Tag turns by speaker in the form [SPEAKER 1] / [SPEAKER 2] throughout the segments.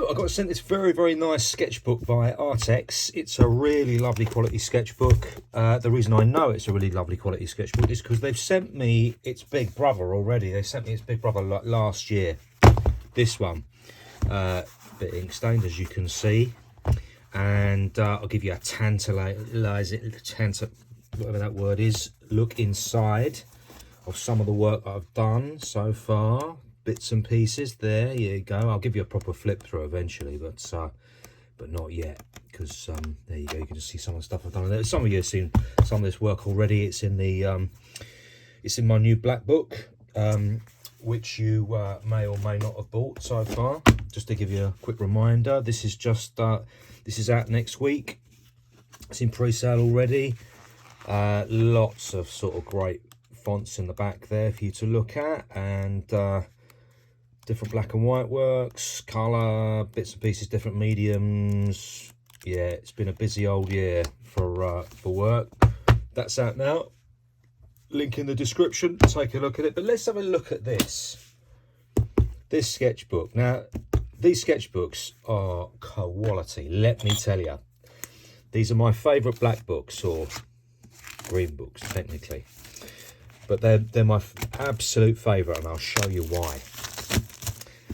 [SPEAKER 1] So I got sent this very nice sketchbook by Arrtx. It's a really lovely quality sketchbook. The reason I know it's a really lovely quality sketchbook is because they've sent me its big brother already. They sent me its big brother like last year. This one, bit ink stained as you can see, and I'll give you a tantalising, whatever that word is, look inside of some of the work that I've done so far. Bits and pieces, there you go. I'll give you a proper flip through eventually, but not yet, because there you go, you can just see some of the stuff I've done there. Some of you have seen some of this work already. It's in the it's in my new black book, which you may or may not have bought so far. Just to give you a quick reminder, this is just this is out next week. It's in pre-sale already. Lots of sort of great fonts in the back there for you to look at, and different black and white works, colour, bits and pieces, different mediums. Yeah, it's been a busy old year for work. That's out now. Link in the description. Take a look at it. But let's have a look at this sketchbook. Now, these sketchbooks are quality. Let me tell you, these are my favourite black books, or green books technically. But they're my absolute favourite, and I'll show you why.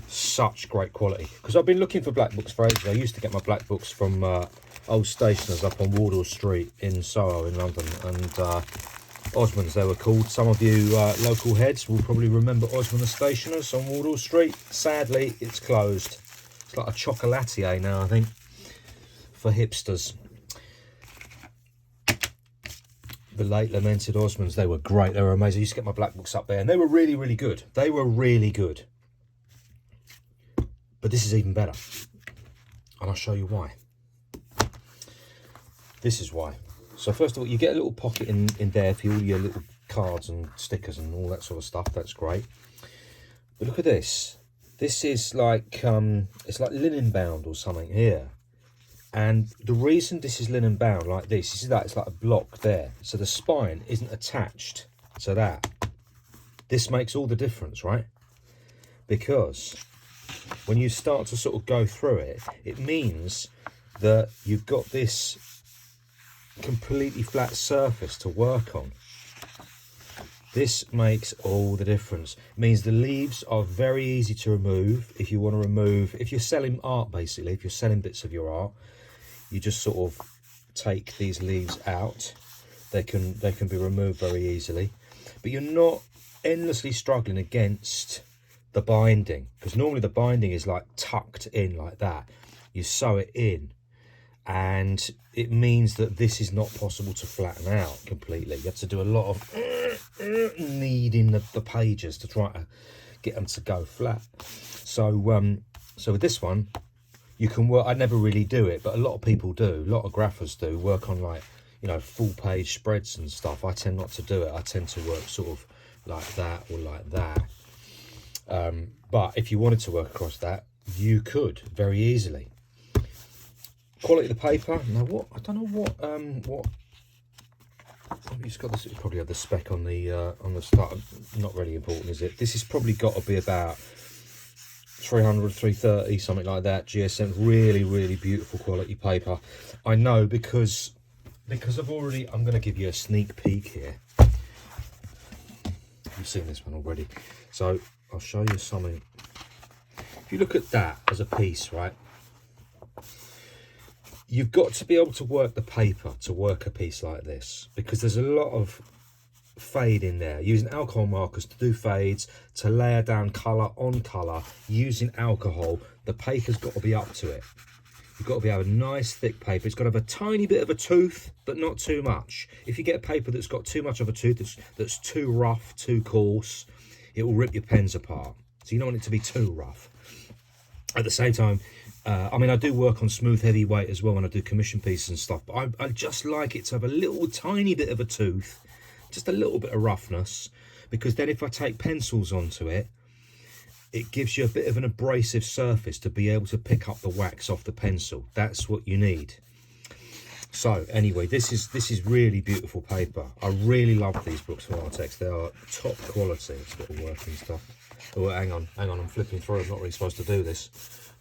[SPEAKER 1] Such great quality, because I've been looking for black books for ages. I used to get my black books from old stationers up on Wardour Street in Soho in London, and Osmonds they were called. Some of you local heads will probably remember Osmond the Stationers on Wardour Street. Sadly, it's closed. It's like a chocolatier now, I think, for hipsters. The late lamented Osmonds, they were great, they were amazing. I used to get my black books up there, and they were really good. They were really good. But this is even better, and I'll show you why. This is why. So first of all, you get a little pocket in there for all your little cards and stickers and all that sort of stuff. That's great. But look at this. This is like it's like linen bound or something here. And the reason this is linen bound like this, you see that it's like a block there, so the spine isn't attached to that. This makes all the difference, right? Because when you start to sort of go through it, it means that you've got this completely flat surface to work on. This makes all the difference. It means the leaves are very easy to remove. If you want to remove, if you're selling art, basically, if you're selling bits of your art, you just sort of take these leaves out. They can be removed very easily, but you're not endlessly struggling against the binding, because normally the binding is like tucked in like that. You sew it in, and it means that this is not possible to flatten out completely. You have to do a lot of kneading the pages to try to get them to go flat. So so with this one, you can work. I never really do it, but a lot of people do. A lot of graphers do work on, like, you know, full page spreads and stuff. I tend not to do it. I tend to work sort of like that or like that. But if you wanted to work across that, you could very easily. Quality of the paper. Now, what I don't know what. It's got this. It probably had the spec on the start. Not really important, is it? This has probably got to be about 300, 330, something like that. GSM, really beautiful quality paper. I know because I've already. I'm going to give you a sneak peek here. You've seen this one already, so I'll show you something. If you look at that as a piece, right, you've got to be able to work the paper to work a piece like this, because there's a lot of fade in there. Using alcohol markers to do fades, to layer down colour on colour, using alcohol, the paper's got to be up to it. You've got to be able a nice thick paper. It's got to have a tiny bit of a tooth, but not too much. If you get a paper that's got too much of a tooth, that's too rough, too coarse, it will rip your pens apart. So you don't want it to be too rough. At the same time, I mean, I do work on smooth heavyweight as well when I do commission pieces and stuff, but I just like it to have a little tiny bit of a tooth, just a little bit of roughness, because then if I take pencils onto it, it gives you a bit of an abrasive surface to be able to pick up the wax off the pencil. That's what you need. So anyway, this is really beautiful paper. I really love these books from Arrtx. They are top quality. It's a bit of working stuff. Oh, hang on, I'm flipping through. I'm not really supposed to do this.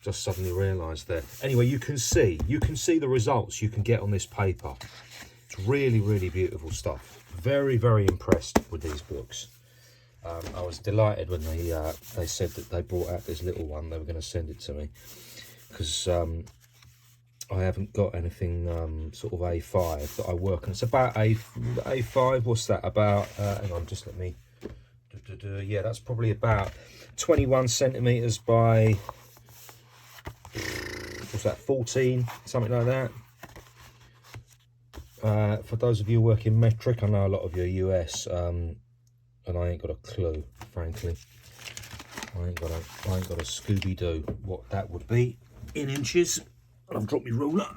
[SPEAKER 1] just suddenly realised there. Anyway, you can see the results you can get on this paper. It's really, really beautiful stuff. Very, very impressed with these books. I was delighted when they said that they brought out this little one. They were going to send it to me, because I haven't got anything sort of A5 that I work on. It's about A5. What's that about? Hang on, just let me. Yeah, that's probably about 21 centimeters by, what's that, 14, something like that. For those of you working metric, I know a lot of you are US, and I ain't got a clue, frankly. I ain't got a Scooby-Doo what that would be in inches. I've dropped my ruler.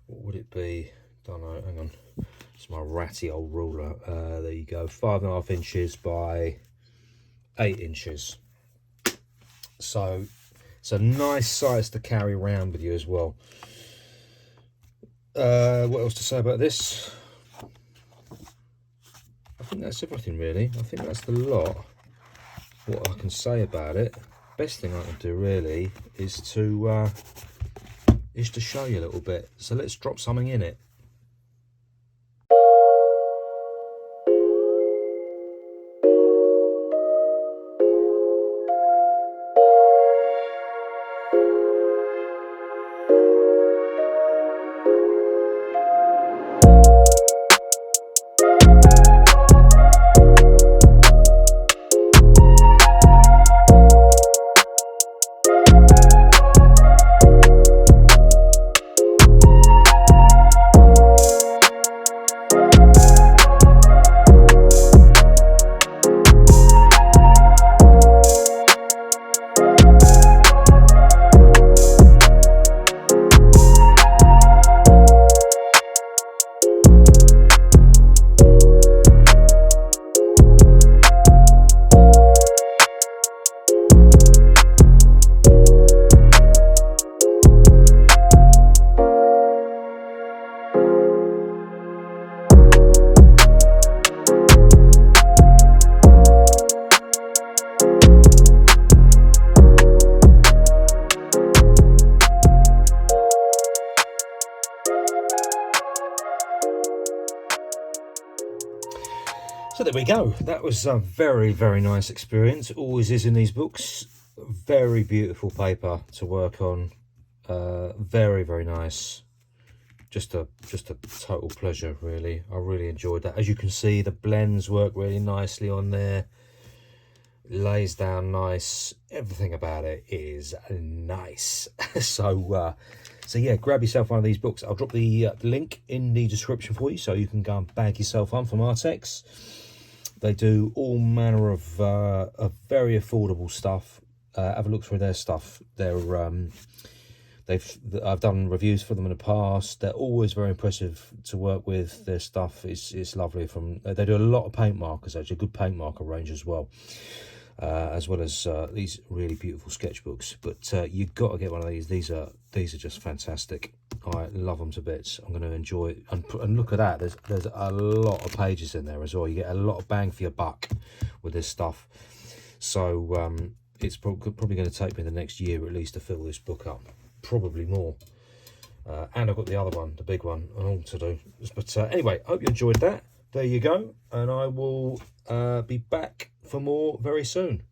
[SPEAKER 1] What would it be? Don't know. Hang on. It's my ratty old ruler. There you go. 5.5 inches by 8 inches. So it's a nice size to carry around with you as well. What else to say about this? I think that's everything, really. I think that's the lot. What I can say about it. Best thing I can do really is to show you a little bit. So let's drop something in it. So there we go. That was a very, very nice experience. It always is in these books. Very beautiful paper to work on. Very, very nice. Just a total pleasure, really. I really enjoyed that. As you can see, the blends work really nicely on there. It lays down nice. Everything about it is nice. So yeah, grab yourself one of these books. I'll drop the link in the description for you, so you can go and bag yourself one from Arrtx. They do all manner of very affordable stuff. Have a look through their stuff. I've done reviews for them in the past. They're always very impressive to work with. Their stuff is lovely. They do a lot of paint markers, actually, a good paint marker range as well as these really beautiful sketchbooks. But you've got to get one of these. These are just fantastic. I love them to bits. I'm going to enjoy it. And look at that. There's a lot of pages in there as well. You get a lot of bang for your buck with this stuff. So it's probably going to take me the next year at least to fill this book up. Probably more. And I've got the other one, the big one, and all to do. But anyway, hope you enjoyed that. There you go. And I will be back for more very soon.